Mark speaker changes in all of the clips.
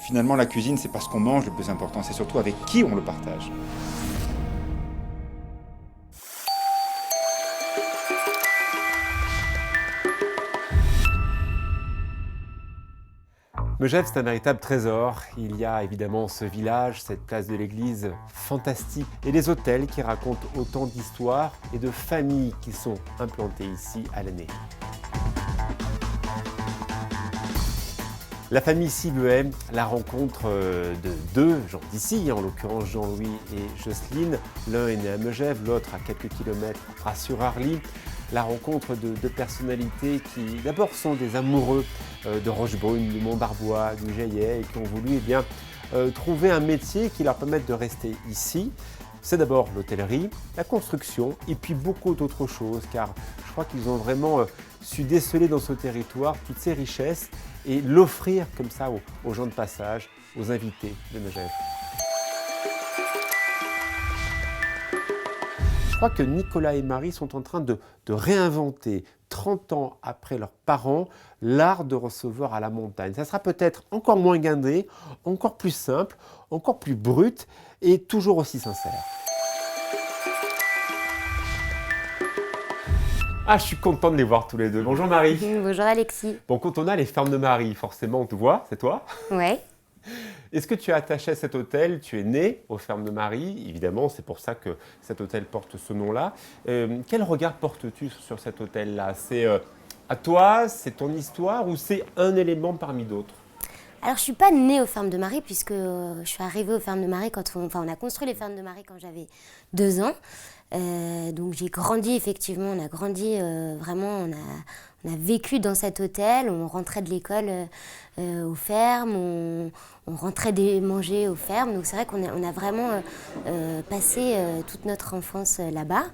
Speaker 1: Finalement, la cuisine, c'est pas ce qu'on mange le plus important, c'est surtout avec qui on le partage.
Speaker 2: Megève, c'est un véritable trésor. Il y a évidemment ce village, cette place de l'église fantastique et les hôtels qui racontent autant d'histoires et de familles qui sont implantées ici à l'année. La famille Sibuet, la rencontre de deux gens d'ici, en l'occurrence Jean-Louis et Jocelyne. L'un est né à Megève, l'autre à quelques kilomètres à Sur-Arly. La rencontre de deux personnalités qui d'abord sont des amoureux de Rochebrune, du Mont-Barbois, du Jayet et qui ont voulu trouver un métier qui leur permette de rester ici. C'est d'abord l'hôtellerie, la construction et puis beaucoup d'autres choses car je crois qu'ils ont vraiment su déceler dans ce territoire toutes ces richesses et l'offrir comme ça aux gens de passage, aux invités de Megève. Je crois que Nicolas et Marie sont en train de réinventer, 30 ans après leurs parents, l'art de recevoir à la montagne. Ça sera peut-être encore moins guindé, encore plus simple, encore plus brut et toujours aussi sincère. Ah, je suis content de les voir tous les deux. Bonjour Marie.
Speaker 3: Bonjour Alexis.
Speaker 2: Bon, quand on a les fermes de Marie, forcément on te voit, c'est toi?
Speaker 3: Ouais.
Speaker 2: Est-ce que tu es attaché à cet hôtel? Tu es né aux Fermes de Marie, évidemment, c'est pour ça que cet hôtel porte ce nom-là. Quel regard portes-tu sur cet hôtel-là? C'est à toi, c'est ton histoire ou c'est un élément parmi d'autres?
Speaker 3: Alors je suis pas née aux Fermes de Marie puisque je suis arrivée aux Fermes de Marie on a construit les Fermes de Marie quand j'avais 2 ans. Donc j'ai grandi effectivement, on a grandi vraiment, on a vécu dans cet hôtel, on rentrait de l'école aux fermes, on rentrait manger aux fermes, donc c'est vrai qu'on a vraiment passé toute notre enfance là-bas.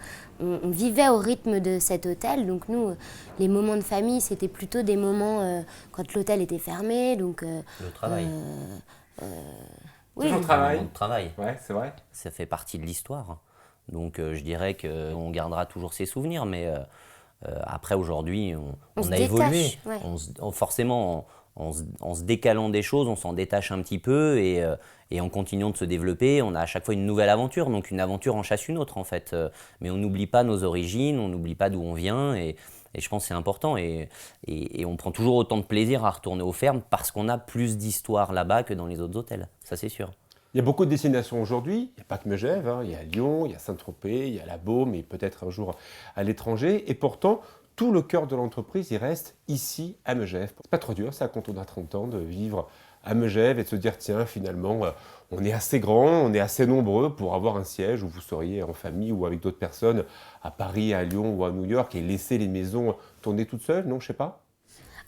Speaker 3: On vivait au rythme de cet hôtel, donc nous, les moments de famille, c'était plutôt des moments quand l'hôtel était fermé, donc...
Speaker 4: Le travail.
Speaker 3: Oui.
Speaker 2: Toujours
Speaker 4: Le travail.
Speaker 2: Ouais, c'est vrai.
Speaker 4: Ça fait partie de l'histoire. Donc je dirais qu'on gardera toujours ces souvenirs, mais après aujourd'hui, on a évolué.
Speaker 3: Ouais.
Speaker 4: Forcément, en se décalant des choses, on s'en détache un petit peu et en continuant de se développer, on a à chaque fois une nouvelle aventure. Donc une aventure en chasse une autre en fait. Mais on n'oublie pas nos origines, on n'oublie pas d'où on vient et je pense que c'est important. Et on prend toujours autant de plaisir à retourner aux fermes parce qu'on a plus d'histoire là-bas que dans les autres hôtels. Ça c'est sûr.
Speaker 2: Il y a beaucoup de destinations aujourd'hui, il n'y a pas que Megève, hein. Il y a Lyon, il y a Saint-Tropez, il y a la Baume et peut-être un jour à l'étranger. Et pourtant, tout le cœur de l'entreprise, il reste ici à Megève. C'est pas trop dur ça quand on a 30 ans de vivre à Megève et de se dire tiens finalement on est assez grand, on est assez nombreux pour avoir un siège où vous seriez en famille ou avec d'autres personnes à Paris, à Lyon ou à New York et laisser les maisons tourner toutes seules, non je sais pas.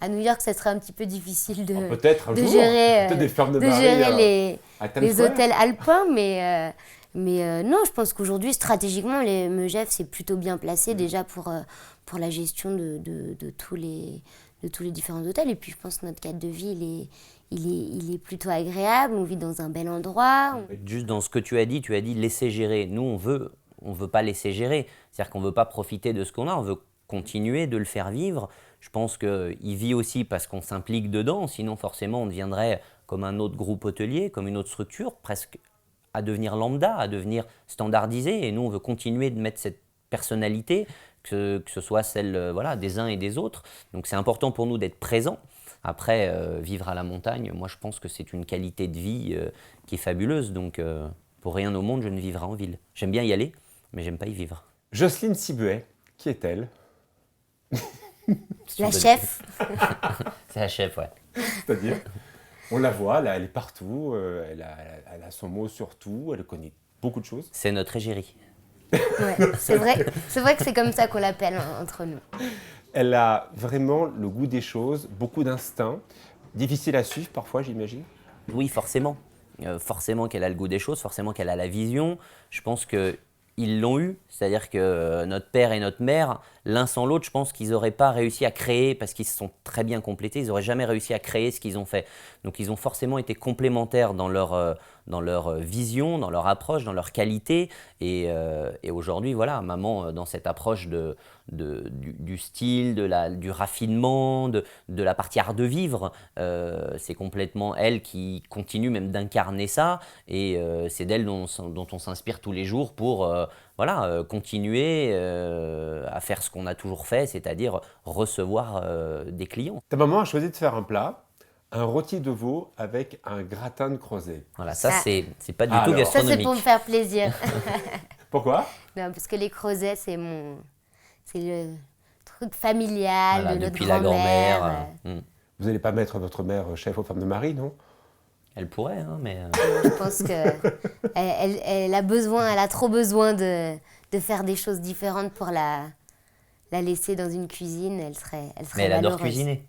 Speaker 3: À New York, ça serait un petit peu difficile de
Speaker 2: gérer,
Speaker 3: gérer,
Speaker 2: des fermes de Marie,
Speaker 3: les hôtels alpins, mais non, je pense qu'aujourd'hui, stratégiquement, les Megève, c'est plutôt bien placé déjà pour la gestion de tous les différents hôtels. Et puis, je pense que notre cadre de vie, il est plutôt agréable, on vit dans un bel endroit.
Speaker 4: Juste dans ce que tu as dit laisser gérer. Nous, on veut pas laisser gérer. C'est-à-dire qu'on veut pas profiter de ce qu'on a, on veut continuer de le faire vivre. Je pense qu'il vit aussi parce qu'on s'implique dedans, sinon forcément on deviendrait comme un autre groupe hôtelier, comme une autre structure, presque à devenir lambda, à devenir standardisé. Et nous, on veut continuer de mettre cette personnalité, que ce soit celle des uns et des autres. Donc c'est important pour nous d'être présents. Après, vivre à la montagne, moi je pense que c'est une qualité de vie qui est fabuleuse. Donc pour rien au monde, je ne vivrai en ville. J'aime bien y aller, mais j'aime pas y vivre.
Speaker 2: Jocelyne Sibuet, qui est-elle?
Speaker 3: La chef.
Speaker 4: C'est la chef, ouais.
Speaker 2: C'est-à-dire, on la voit, là, elle est partout, elle a son mot sur tout, elle connaît beaucoup de choses.
Speaker 4: C'est notre égérie.
Speaker 3: Ouais, c'est vrai que c'est comme ça qu'on l'appelle entre nous.
Speaker 2: Elle a vraiment le goût des choses, beaucoup d'instinct, difficile à suivre parfois, j'imagine.
Speaker 4: Oui, forcément. Forcément qu'elle a le goût des choses, forcément qu'elle a la vision. Je pense qu'ils l'ont eu, c'est-à-dire que notre père et notre mère, l'un sans l'autre, je pense qu'ils n'auraient pas réussi à créer, parce qu'ils se sont très bien complétés, ils n'auraient jamais réussi à créer ce qu'ils ont fait. Donc ils ont forcément été complémentaires dans leur vision, dans leur approche, dans leur qualité. Et aujourd'hui, voilà, maman, dans cette approche du style, du raffinement, de la partie art de vivre, c'est complètement elle qui continue même d'incarner ça. Et c'est d'elle dont on s'inspire tous les jours pour continuer à faire ce qu'on a toujours fait, c'est-à-dire recevoir des clients.
Speaker 2: Ta maman a choisi de faire un plat, un rôti de veau avec un gratin de crozet.
Speaker 4: Voilà, ça, c'est pas du tout
Speaker 2: Alors.
Speaker 3: Ça, c'est
Speaker 4: gastronomique.
Speaker 3: pour me faire plaisir.
Speaker 2: Pourquoi?
Speaker 3: Non, parce que les creusets, c'est le truc familial
Speaker 4: Voilà,
Speaker 3: de notre
Speaker 4: depuis la
Speaker 3: grand-mère.
Speaker 4: grand-mère.
Speaker 2: Vous n'allez pas mettre votre mère chef aux femmes de Marie, non?
Speaker 4: Elle pourrait, hein, mais...
Speaker 3: Je pense que elle a trop besoin de faire des choses différentes pour la laisser dans une cuisine. Elle serait
Speaker 4: Mais elle adore
Speaker 3: malheureuse.
Speaker 4: cuisiner.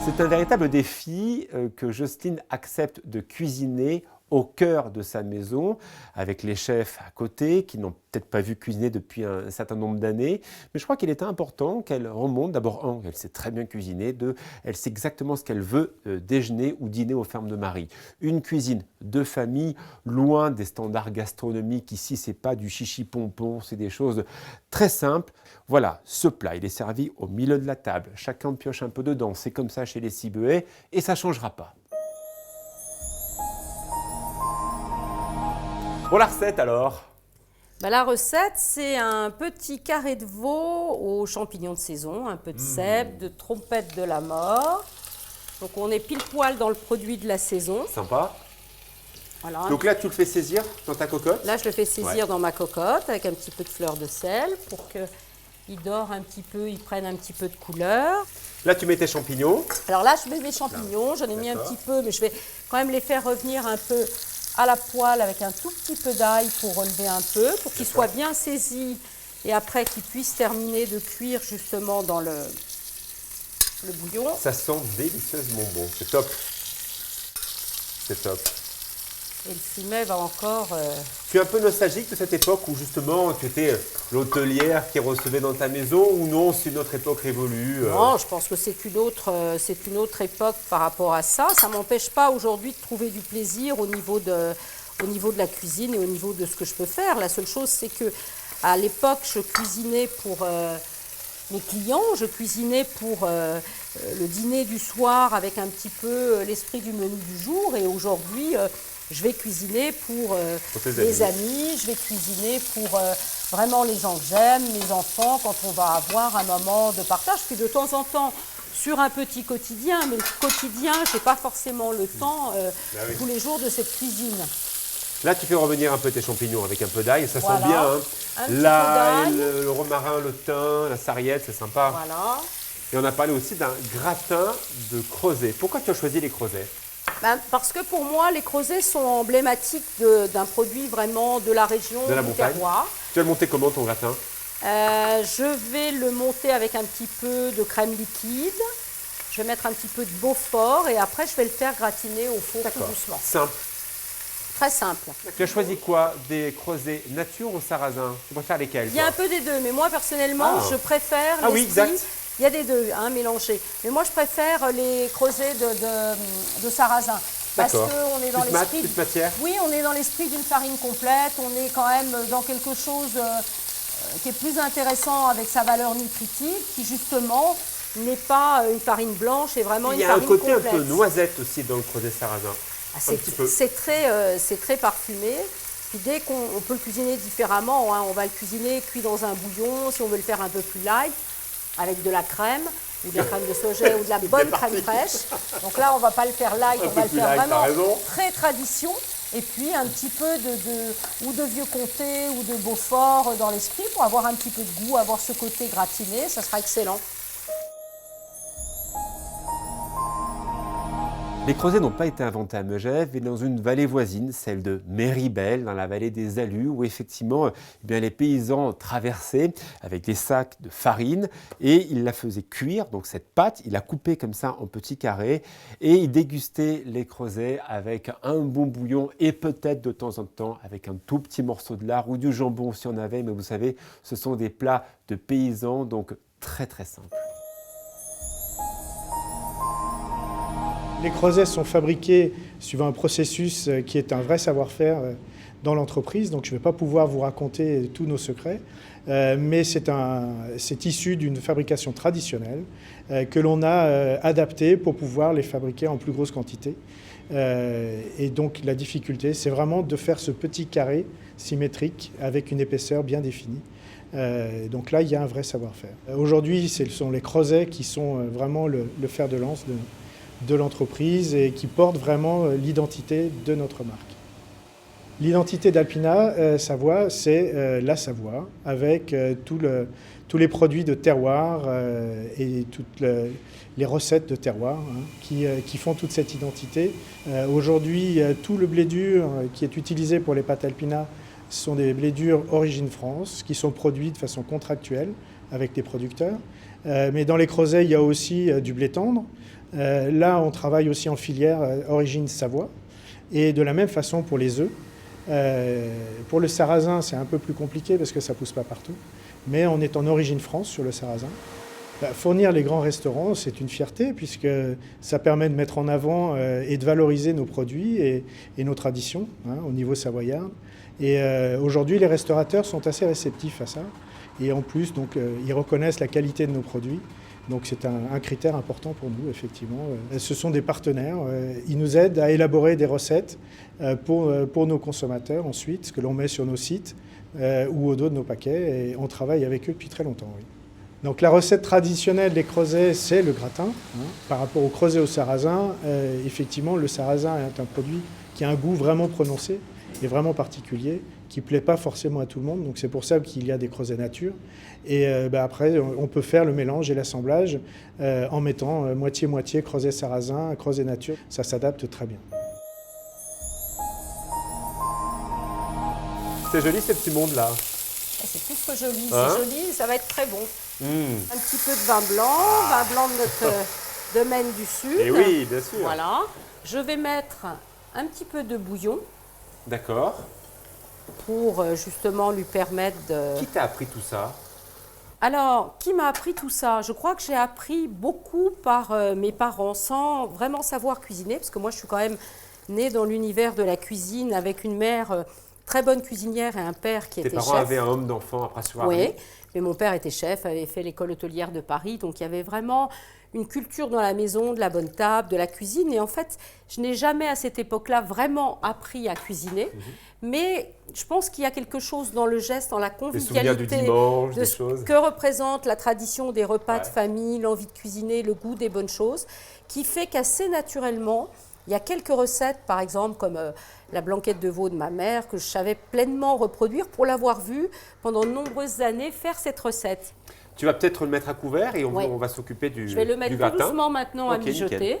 Speaker 2: C'est un véritable défi que Jocelyne accepte de cuisiner au cœur de sa maison, avec les chefs à côté, qui n'ont peut-être pas vu cuisiner depuis un certain nombre d'années. Mais je crois qu'il est important qu'elle remonte d'abord, elle sait très bien cuisiner, elle sait exactement ce qu'elle veut déjeuner ou dîner aux fermes de Marie. Une cuisine de famille, loin des standards gastronomiques. Ici, c'est pas du chichi-pompon, c'est des choses très simples. Voilà, ce plat, il est servi au milieu de la table. Chacun pioche un peu dedans. C'est comme ça chez les Cibuais et ça ne changera pas. Pour la recette alors?
Speaker 5: La recette, c'est un petit carré de veau aux champignons de saison, un peu de cèpe, de trompette de la mort. Donc on est pile poil dans le produit de la saison.
Speaker 2: Sympa.
Speaker 5: Voilà.
Speaker 2: Donc là, tu le fais saisir dans ta cocotte?
Speaker 5: Là, je le fais saisir
Speaker 2: Ouais.
Speaker 5: dans ma cocotte avec un petit peu de fleur de sel pour qu'il dore un petit peu, il prenne un petit peu de couleur.
Speaker 2: Là, tu mets tes champignons.
Speaker 5: Alors là, je mets mes champignons, j'en ai mis un
Speaker 2: D'accord.
Speaker 5: petit peu, mais je vais quand même les faire revenir un peu à la poêle avec un tout petit peu d'ail pour relever un peu, pour qu'ils soient bien saisis et après qu'ils puissent terminer de cuire justement dans le bouillon.
Speaker 2: Ça sent délicieusement bon. C'est top. C'est top.
Speaker 5: Et le fumet va encore...
Speaker 2: Tu es un peu nostalgique de cette époque où justement tu étais l'hôtelière qui recevait dans ta maison ou non, c'est une autre époque révolue?
Speaker 5: Non, je pense que c'est une autre époque par rapport à ça. Ça ne m'empêche pas aujourd'hui de trouver du plaisir au niveau de la cuisine et au niveau de ce que je peux faire. La seule chose, c'est que à l'époque, je cuisinais pour mes clients, je cuisinais pour le dîner du soir avec un petit peu l'esprit du menu du jour. Et aujourd'hui, je vais cuisiner pour
Speaker 2: tes
Speaker 5: les amis, je vais cuisiner pour vraiment les gens que j'aime, mes enfants, quand on va avoir un moment de partage. Puis de temps en temps, sur un petit quotidien, mais le quotidien, je n'ai pas forcément le temps
Speaker 2: oui.
Speaker 5: tous les jours de cette cuisine.
Speaker 2: Là, tu fais revenir un peu tes champignons avec un peu d'ail, ça
Speaker 5: Voilà.
Speaker 2: sent bien. Hein.
Speaker 5: Un petit peu
Speaker 2: L'ail,
Speaker 5: d'ail.
Speaker 2: le romarin, le thym, la sarriette, c'est sympa.
Speaker 5: Voilà.
Speaker 2: Et on a parlé aussi d'un gratin de crozet. Pourquoi tu as choisi les creusets?
Speaker 5: Parce que pour moi, les creusets sont emblématiques d'un produit vraiment de la région,
Speaker 2: De la
Speaker 5: du
Speaker 2: montagne.
Speaker 5: terroir.
Speaker 2: Tu as monté comment ton gratin?
Speaker 5: Je vais le monter avec un petit peu de crème liquide. Je vais mettre un petit peu de Beaufort et après, je vais le faire gratiner au four tout doucement.
Speaker 2: Simple.
Speaker 5: Très simple.
Speaker 2: Tu as choisi quoi? Des creusets nature ou sarrasin? Tu préfères lesquels?
Speaker 5: Il y a
Speaker 2: toi
Speaker 5: un peu des deux, mais moi, personnellement,
Speaker 2: Ah.
Speaker 5: je préfère
Speaker 2: Ah oui,
Speaker 5: l'esprit-
Speaker 2: exact.
Speaker 5: Il y a des deux, mélangés. Mais moi, je préfère les creusets de sarrasin. Parce
Speaker 2: D'accord.
Speaker 5: qu'on est dans
Speaker 2: Plus mat,
Speaker 5: l'esprit...
Speaker 2: plus matière?
Speaker 5: Oui, on est dans l'esprit d'une farine complète. On est quand même dans quelque chose qui est plus intéressant avec sa valeur nutritive, qui justement n'est pas une farine blanche et vraiment
Speaker 2: Il
Speaker 5: une
Speaker 2: y a un
Speaker 5: farine
Speaker 2: côté
Speaker 5: complète.
Speaker 2: un peu noisette aussi dans le creuset sarrasin.
Speaker 5: Ah,
Speaker 2: un petit peu.
Speaker 5: c'est très parfumé. Puis dès qu'on peut le cuisiner différemment, hein, on va le cuisiner cuit dans un bouillon, si on veut le faire un peu plus light, avec de la crème, ou de la crème de soja, ou de la bonne crème fraîche. Donc là, on ne va pas le faire light, on va le
Speaker 2: plus
Speaker 5: faire
Speaker 2: light,
Speaker 5: vraiment
Speaker 2: t'as raison.
Speaker 5: très tradition. Et puis un petit peu ou de vieux comté ou de Beaufort dans l'esprit pour avoir un petit peu de goût, avoir ce côté gratiné, ça sera excellent.
Speaker 2: Les creusets n'ont pas été inventés à Megève, mais dans une vallée voisine, celle de Méribel, dans la vallée des Alus, où effectivement les paysans traversaient avec des sacs de farine et ils la faisaient cuire, donc cette pâte, ils la coupaient comme ça en petits carrés et ils dégustaient les creusets avec un bon bouillon et peut-être de temps en temps avec un tout petit morceau de lard ou du jambon si on avait, mais vous savez, ce sont des plats de paysans, donc très très simples.
Speaker 6: Les creusets sont fabriqués suivant un processus qui est un vrai savoir-faire dans l'entreprise, donc je ne vais pas pouvoir vous raconter tous nos secrets, mais c'est issu d'une fabrication traditionnelle que l'on a adaptée pour pouvoir les fabriquer en plus grosse quantité. Et donc la difficulté, c'est vraiment de faire ce petit carré symétrique avec une épaisseur bien définie. Donc là, il y a un vrai savoir-faire. Aujourd'hui, ce sont les creusets qui sont vraiment le fer de lance de l'entreprise et qui portent vraiment l'identité de notre marque. L'identité d'Alpina Savoie, c'est la Savoie, avec tous les produits de terroir et toutes les recettes de terroir qui font toute cette identité. Aujourd'hui, tout le blé dur qui est utilisé pour les pâtes Alpina sont des blés durs origine France, qui sont produits de façon contractuelle avec des producteurs. Mais dans les creusets, il y a aussi du blé tendre. Là, on travaille aussi en filière origine Savoie. Et de la même façon pour les œufs. Pour le sarrasin, c'est un peu plus compliqué parce que ça ne pousse pas partout. Mais on est en origine France sur le sarrasin. Fournir les grands restaurants, c'est une fierté puisque ça permet de mettre en avant et de valoriser nos produits et nos traditions au niveau savoyard. Et aujourd'hui, les restaurateurs sont assez réceptifs à ça. Et en plus, donc, ils reconnaissent la qualité de nos produits. Donc c'est un critère important pour nous, effectivement. Ce sont des partenaires. Ils nous aident à élaborer des recettes pour nos consommateurs ensuite, ce que l'on met sur nos sites ou au dos de nos paquets. Et on travaille avec eux depuis très longtemps, oui. Donc la recette traditionnelle des creusets, c'est le gratin. Par rapport au creuset au sarrasin, effectivement, le sarrasin est un produit qui a un goût vraiment prononcé et vraiment particulier, qui ne plaît pas forcément à tout le monde. Donc c'est pour ça qu'il y a des creusets nature. Et après, on peut faire le mélange et l'assemblage en mettant moitié-moitié creuset sarrasin, creuset nature. Ça s'adapte très bien.
Speaker 2: C'est joli ce petit monde-là.
Speaker 5: C'est plus que joli,
Speaker 2: Hein?
Speaker 5: c'est joli, ça va être très bon. Un petit peu de vin blanc de notre domaine du Sud.
Speaker 2: Et oui, bien sûr.
Speaker 5: Voilà. Je vais mettre un petit peu de bouillon
Speaker 2: D'accord.
Speaker 5: pour justement lui permettre de...
Speaker 2: Qui t'a appris tout ça?
Speaker 5: Alors, qui m'a appris tout ça? Je crois que j'ai appris beaucoup par mes parents sans vraiment savoir cuisiner, parce que moi je suis quand même née dans l'univers de la cuisine avec une mère très bonne cuisinière et un père qui était chef.
Speaker 2: Tes parents avaient un homme d'enfant après sur
Speaker 5: Oui, mais mon père était chef, avait fait l'école hôtelière de Paris, donc il y avait vraiment une culture dans la maison, de la bonne table, de la cuisine. Et en fait, je n'ai jamais à cette époque-là vraiment appris à cuisiner, mais je pense qu'il y a quelque chose dans le geste, dans la
Speaker 2: Des souvenirs du
Speaker 5: convivialité,
Speaker 2: dimanche,
Speaker 5: de
Speaker 2: des
Speaker 5: ce
Speaker 2: choses.
Speaker 5: que représente la tradition des repas de
Speaker 2: Ouais.
Speaker 5: famille, l'envie de cuisiner, le goût des bonnes choses, qui fait qu'assez naturellement, il y a quelques recettes, par exemple, comme la blanquette de veau de ma mère, que je savais pleinement reproduire pour l'avoir vue pendant de nombreuses années faire cette recette.
Speaker 2: Tu vas peut-être le mettre à couvert et
Speaker 5: Ouais.
Speaker 2: on va s'occuper du
Speaker 5: Je vais le
Speaker 2: du
Speaker 5: mettre tout
Speaker 2: gratin.
Speaker 5: doucement maintenant à
Speaker 2: Ok,
Speaker 5: mijoter.
Speaker 2: nickel.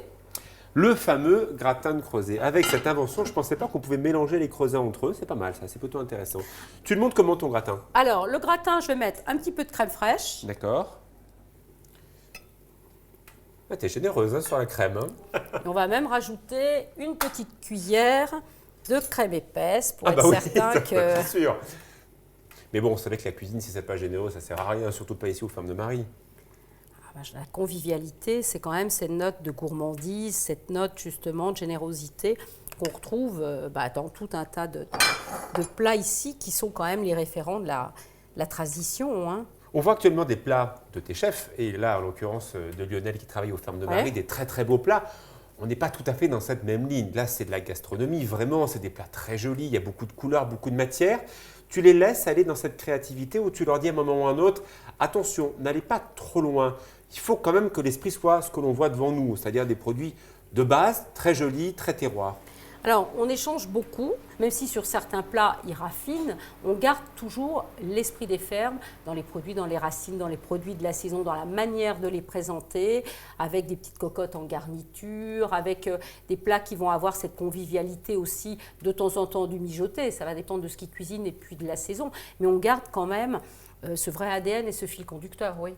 Speaker 2: Le fameux gratin de creuset. Avec cette invention, je ne pensais pas qu'on pouvait mélanger les creusets entre eux. C'est pas mal, ça, c'est plutôt intéressant. Tu le montres comment ton gratin?
Speaker 5: Alors, le gratin, je vais mettre un petit peu de crème fraîche.
Speaker 2: D'accord. Ah, t'es généreuse hein, sur la crème. Hein.
Speaker 5: Et on va même rajouter une petite cuillère de crème épaisse pour
Speaker 2: Ah
Speaker 5: être
Speaker 2: bah oui,
Speaker 5: certain
Speaker 2: ça,
Speaker 5: que...
Speaker 2: bien sûr. Mais bon, on savait que la cuisine, si c'est pas généreux, ça sert à rien, surtout pas ici aux femmes de Marie.
Speaker 5: La convivialité, c'est quand même cette note de gourmandise, cette note justement de générosité qu'on retrouve dans tout un tas de plats ici qui sont quand même les référents de la tradition. Hein.
Speaker 2: On voit actuellement des plats de tes chefs, et là, en l'occurrence, de Lionel qui travaille aux Fermes de Marie,
Speaker 5: Ouais.
Speaker 2: des très très beaux plats. On n'est pas tout à fait dans cette même ligne. Là, c'est de la gastronomie, vraiment, c'est des plats très jolis, il y a beaucoup de couleurs, beaucoup de matière. Tu les laisses aller dans cette créativité où tu leur dis à un moment ou à un autre, attention, n'allez pas trop loin. Il faut quand même que l'esprit soit ce que l'on voit devant nous, c'est-à-dire des produits de base, très jolis, très terroirs.
Speaker 5: Alors, on échange beaucoup, même si sur certains plats, ils raffinent, on garde toujours l'esprit des fermes dans les produits, dans les racines, dans les produits de la saison, dans la manière de les présenter, avec des petites cocottes en garniture, avec des plats qui vont avoir cette convivialité aussi, de temps en temps du mijoter. Ça va dépendre de ce qu'ils cuisinent et puis de la saison. Mais on garde quand même ce vrai ADN et ce fil conducteur, oui.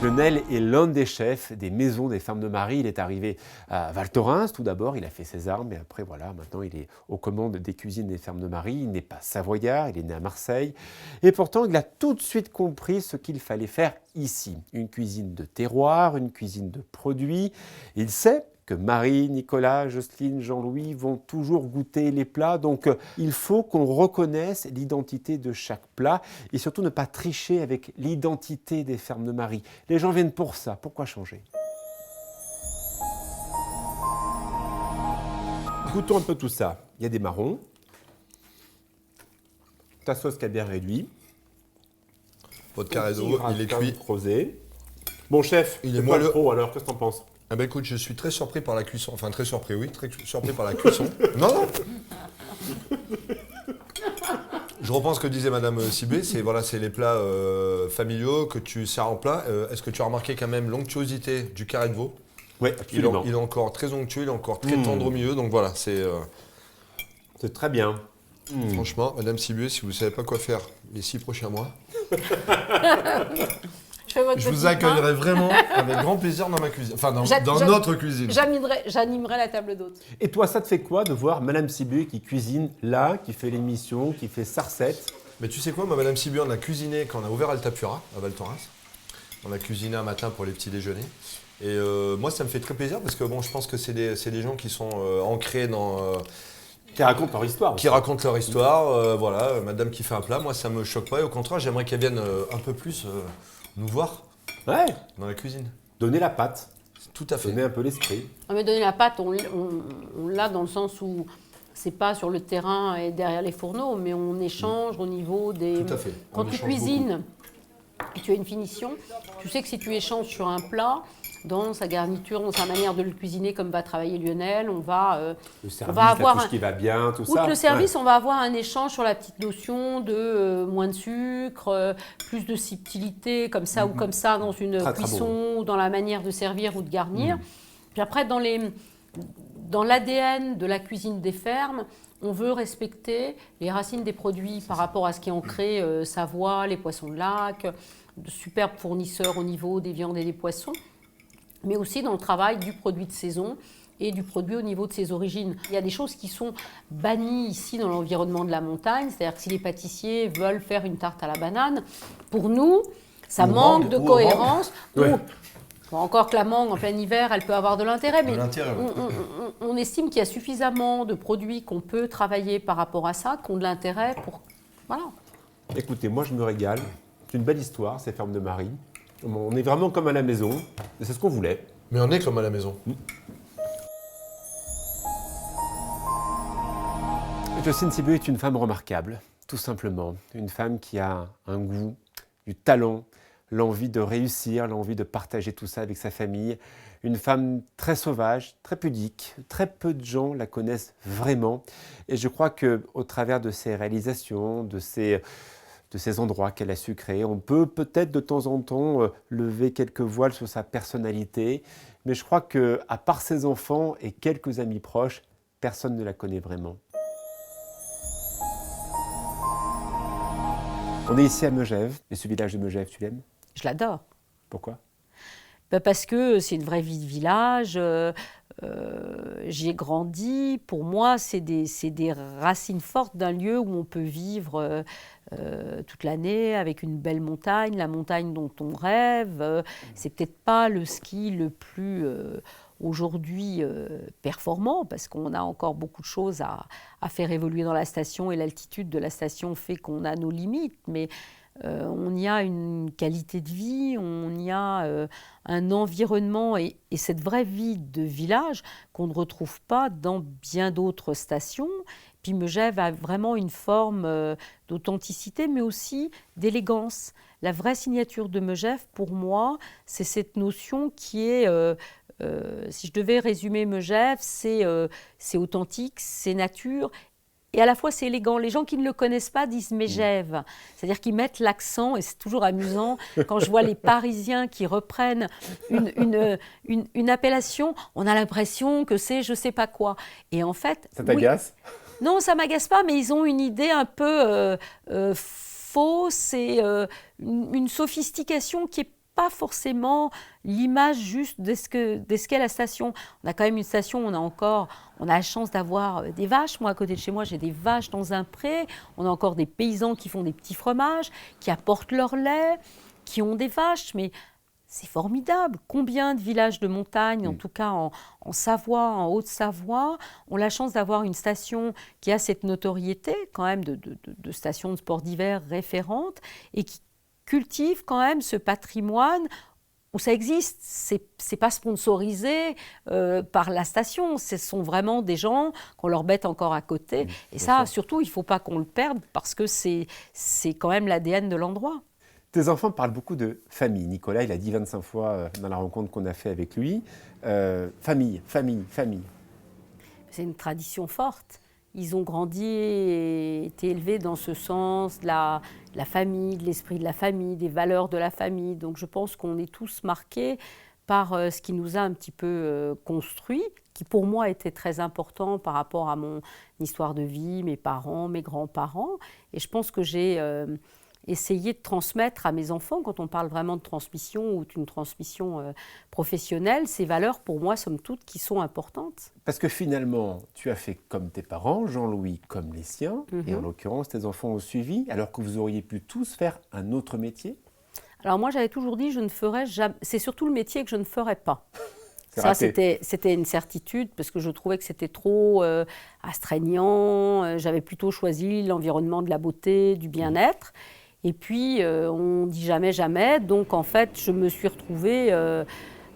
Speaker 2: Lionel est l'un des chefs des maisons des Fermes de Marie. Il est arrivé à Val Thorens tout d'abord, il a fait ses armes et après voilà, maintenant il est aux commandes des cuisines des Fermes de Marie. Il n'est pas savoyard, il est né à Marseille et pourtant il a tout de suite compris ce qu'il fallait faire ici. Une cuisine de terroir, une cuisine de produits. Il sait que Marie, Nicolas, Jocelyne, Jean-Louis vont toujours goûter les plats. Donc, il faut qu'on reconnaisse l'identité de chaque plat et surtout ne pas tricher avec l'identité des Fermes de Marie. Les gens viennent pour ça. Pourquoi changer? Goûtons un peu tout ça. Il y a des marrons. Ta sauce qui a bien réduit.
Speaker 7: Votre carrezzo, il est cuit.
Speaker 2: Rosé. Bon, chef,
Speaker 7: Il est
Speaker 2: c'est quoi le
Speaker 7: moelleux.
Speaker 2: pro alors? Qu'est-ce que t'en penses?
Speaker 7: Ah ben écoute, je suis très surpris par la cuisson. Enfin, très surpris, oui, très surpris par la cuisson. Non. Je reprends ce que disait Madame Cibé, c'est les plats familiaux que tu sers en plat. Est-ce que tu as remarqué quand même l'onctuosité du carré de veau?
Speaker 2: Oui, absolument.
Speaker 7: Il est encore très onctueux, il est encore très tendre au milieu. Donc voilà, c'est
Speaker 2: très bien.
Speaker 7: franchement, Madame Cibé, si vous ne savez pas quoi faire les 6 prochains mois, je vous accueillerai vraiment avec grand plaisir dans ma cuisine. Enfin, dans notre cuisine.
Speaker 5: J'animerai la table d'hôte.
Speaker 2: Et toi, ça te fait quoi de voir Madame Sibu qui cuisine là, qui fait l'émission, qui fait sa recette?
Speaker 7: Mais tu sais quoi, moi, Madame Sibu, on a cuisiné quand on a ouvert Altapura à Val Thorens. On a cuisiné un matin pour les petits déjeuners. Et moi, ça me fait très plaisir parce que bon, je pense que c'est des gens qui sont ancrés dans.
Speaker 2: Qui racontent leur histoire.
Speaker 7: Qui racontent leur histoire. Voilà, Madame qui fait un plat, moi, ça me choque pas. Et au contraire, j'aimerais qu'elle vienne un peu plus nous voir dans la cuisine.
Speaker 2: Donner la pâte.
Speaker 7: Tout à fait.
Speaker 2: Donner un peu l'esprit.
Speaker 5: Mais donner la pâte, on l'a dans le sens où c'est pas sur le terrain et derrière les fourneaux, mais on échange au niveau des.
Speaker 7: Tout à fait.
Speaker 5: Quand tu cuisines, et tu as une finition, tu sais que si tu échanges sur un plat, dans sa garniture, dans sa manière de le cuisiner, comme va travailler Lionel, on va
Speaker 2: avoir la touche qui va bien, tout ça.
Speaker 5: Outre le service, on va avoir un échange sur la petite notion de moins de sucre, plus de subtilité, comme ça ou comme ça, dans une cuisson, ou dans la manière de servir ou de garnir. Puis après, dans l'ADN de la cuisine des fermes, on veut respecter les racines des produits par rapport à ce qui est ancré Savoie, les poissons de lac, de superbes fournisseurs au niveau des viandes et des poissons, mais aussi dans le travail du produit de saison et du produit au niveau de ses origines. Il y a des choses qui sont bannies ici dans l'environnement de la montagne, c'est-à-dire que si les pâtissiers veulent faire une tarte à la banane, pour nous, ça manque de cohérence. Encore que la mangue en plein hiver, elle peut avoir de l'intérêt, mais on estime qu'il y a suffisamment de produits qu'on peut travailler par rapport à ça, qui ont de l'intérêt pour... Voilà.
Speaker 2: Écoutez, moi je me régale. C'est une belle histoire, ces Fermes de Marie. On est vraiment comme à la maison, et c'est ce qu'on voulait.
Speaker 7: Mais on est comme à la maison.
Speaker 2: Jocelyne Sibu est une femme remarquable, tout simplement. Une femme qui a un goût, du talent, l'envie de réussir, l'envie de partager tout ça avec sa famille. Une femme très sauvage, très pudique. Très peu de gens la connaissent vraiment. Et je crois qu'au travers de ses réalisations, de ces endroits qu'elle a su créer, on peut peut-être de temps en temps lever quelques voiles sur sa personnalité. Mais je crois qu'à part ses enfants et quelques amis proches, personne ne la connaît vraiment. On est ici à Megève. Et ce village de Megève, tu l'aimes?
Speaker 5: Je l'adore.
Speaker 2: Pourquoi?
Speaker 5: Parce que c'est une vraie vie de village, j'y ai grandi. Pour moi, c'est des racines fortes d'un lieu où on peut vivre toute l'année avec une belle montagne, la montagne dont on rêve. C'est peut-être pas le ski le plus aujourd'hui performant, parce qu'on a encore beaucoup de choses à faire évoluer dans la station, et l'altitude de la station fait qu'on a nos limites, mais on y a une qualité de vie, on y a un environnement et cette vraie vie de village qu'on ne retrouve pas dans bien d'autres stations. Puis Megève a vraiment une forme d'authenticité, mais aussi d'élégance. La vraie signature de Megève, pour moi, c'est cette notion qui est, si je devais résumer Megève, c'est authentique, c'est nature. Et à la fois, c'est élégant. Les gens qui ne le connaissent pas disent Megève. C'est-à-dire qu'ils mettent l'accent, et c'est toujours amusant, quand je vois les Parisiens qui reprennent une appellation, on a l'impression que c'est je ne sais pas quoi. Et en fait...
Speaker 2: Ça t'agace?
Speaker 5: Non, ça ne m'agace pas, mais ils ont une idée un peu fausse et une sophistication qui est pas forcément l'image juste de ce qu'est la station. On a quand même une station, on a la chance d'avoir des vaches. Moi, à côté de chez moi, j'ai des vaches dans un pré. On a encore des paysans qui font des petits fromages, qui apportent leur lait, qui ont des vaches. Mais c'est formidable. Combien de villages de montagne, en tout cas en Savoie, en Haute-Savoie, ont la chance d'avoir une station qui a cette notoriété quand même de station de sport d'hiver référente et qui cultive quand même ce patrimoine où ça existe. C'est pas sponsorisé par la station. Ce sont vraiment des gens qu'on leur bête encore à côté. Et ça, surtout, il ne faut pas qu'on le perde parce que c'est quand même l'ADN de l'endroit.
Speaker 2: Tes enfants parlent beaucoup de famille. Nicolas, il a dit 25 fois dans la rencontre qu'on a fait avec lui. Famille, famille, famille.
Speaker 5: C'est une tradition forte. Ils ont grandi et été élevés dans ce sens de la famille, de l'esprit de la famille, des valeurs de la famille. Donc je pense qu'on est tous marqués par ce qui nous a un petit peu construit, qui pour moi était très important par rapport à mon histoire de vie, mes parents, mes grands-parents. Et je pense que j'ai essayer de transmettre à mes enfants, quand on parle vraiment de transmission ou d'une transmission professionnelle, ces valeurs, pour moi, somme toute, qui sont importantes.
Speaker 2: Parce que finalement, tu as fait comme tes parents, Jean-Louis comme les siens, et en l'occurrence, tes enfants ont suivi, alors que vous auriez pu tous faire un autre métier.
Speaker 5: Alors moi, j'avais toujours dit, je ne ferais jamais... C'est surtout le métier que je ne ferais pas. Ça, c'était une certitude, parce que je trouvais que c'était trop astreignant. J'avais plutôt choisi l'environnement de la beauté, du bien-être. Et puis, on ne dit jamais, jamais. Donc, en fait, je me suis retrouvée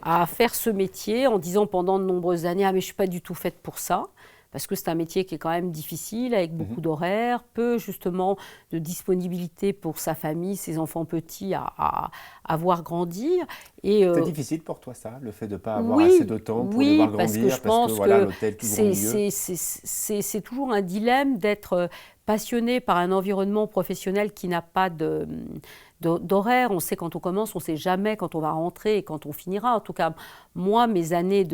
Speaker 5: à faire ce métier en disant pendant de nombreuses années « Ah, mais je ne suis pas du tout faite pour ça ». Parce que c'est un métier qui est quand même difficile, avec beaucoup d'horaires, peu justement de disponibilité pour sa famille, ses enfants petits à voir grandir.
Speaker 2: C'est difficile pour toi ça, le fait de ne pas avoir assez de temps pour les voir grandir, parce que voilà, l'hôtel toujours mieux.
Speaker 5: C'est toujours un dilemme d'être passionné par un environnement professionnel qui n'a pas d'horaire. On sait quand on commence, on ne sait jamais quand on va rentrer et quand on finira. En tout cas, moi, mes années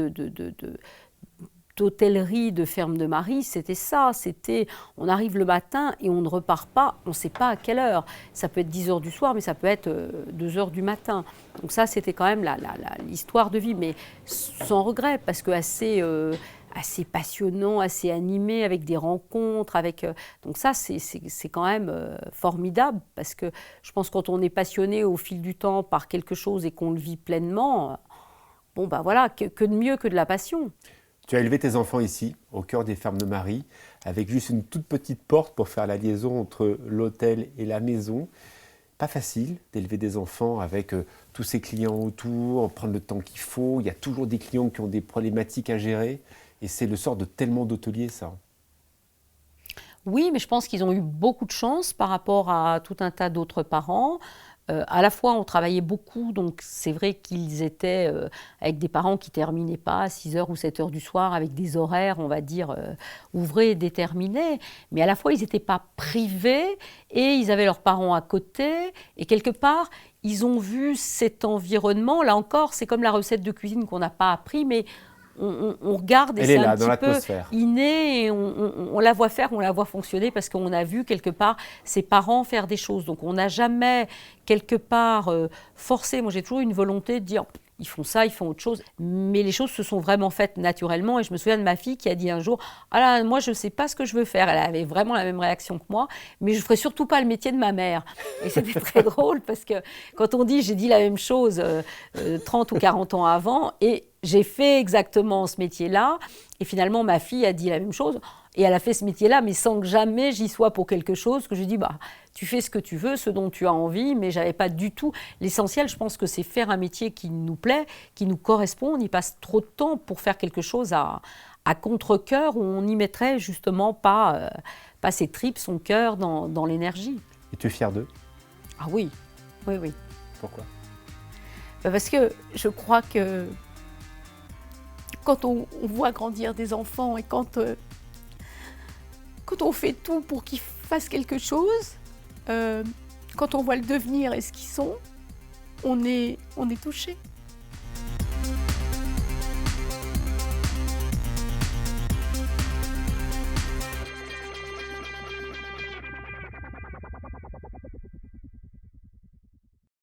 Speaker 5: d'hôtellerie, de ferme de mari, c'était ça. C'était, on arrive le matin et on ne repart pas, on ne sait pas à quelle heure. Ça peut être 10h du soir, mais ça peut être 2h du matin. Donc ça, c'était quand même l'histoire de vie, mais sans regret, parce que assez passionnant, assez animé, avec des rencontres, donc ça, c'est quand même formidable, parce que je pense que quand on est passionné au fil du temps par quelque chose et qu'on le vit pleinement, bon ben voilà, que de mieux que de la passion.
Speaker 2: Tu as élevé tes enfants ici, au cœur des fermes de Marie, avec juste une toute petite porte pour faire la liaison entre l'hôtel et la maison. Pas facile d'élever des enfants avec tous ces clients autour, prendre le temps qu'il faut. Il y a toujours des clients qui ont des problématiques à gérer. Et c'est le sort de tellement d'hôteliers, ça.
Speaker 5: Oui, mais je pense qu'ils ont eu beaucoup de chance par rapport à tout un tas d'autres parents. À la fois, on travaillait beaucoup, donc c'est vrai qu'ils étaient avec des parents qui ne terminaient pas à 6h ou 7h du soir, avec des horaires, on va dire, ouvrés et déterminés. Mais à la fois, ils n'étaient pas privés et ils avaient leurs parents à côté. Et quelque part, ils ont vu cet environnement. Là encore, c'est comme la recette de cuisine qu'on n'a pas appris, mais on regarde et c'est un petit peu inné et on la voit faire, on la voit fonctionner parce qu'on a vu quelque part ses parents faire des choses. Donc on n'a jamais quelque part forcé. Moi j'ai toujours une volonté de dire ils font ça, ils font autre chose. Mais les choses se sont vraiment faites naturellement. Et je me souviens de ma fille qui a dit un jour « Ah là, moi je ne sais pas ce que je veux faire ». Elle avait vraiment la même réaction que moi, mais je ne ferai surtout pas le métier de ma mère. Et c'était très drôle parce que quand on dit j'ai dit la même chose 30 ou 40 ans avant et j'ai fait exactement ce métier-là. Et finalement, ma fille a dit la même chose. Et elle a fait ce métier-là, mais sans que jamais j'y sois pour quelque chose, que je dis, bah, tu fais ce que tu veux, ce dont tu as envie, mais je n'avais pas du tout. L'essentiel, je pense que c'est faire un métier qui nous plaît, qui nous correspond. On y passe trop de temps pour faire quelque chose à contre-cœur, où on n'y mettrait justement pas ses tripes, son cœur dans l'énergie.
Speaker 2: Et tu es fière d'eux ?
Speaker 5: Ah oui, oui, oui.
Speaker 2: Pourquoi ?
Speaker 8: Parce que je crois que quand on voit grandir des enfants et quand on fait tout pour qu'ils fassent quelque chose, quand on voit le devenir et ce qu'ils sont, on est touché.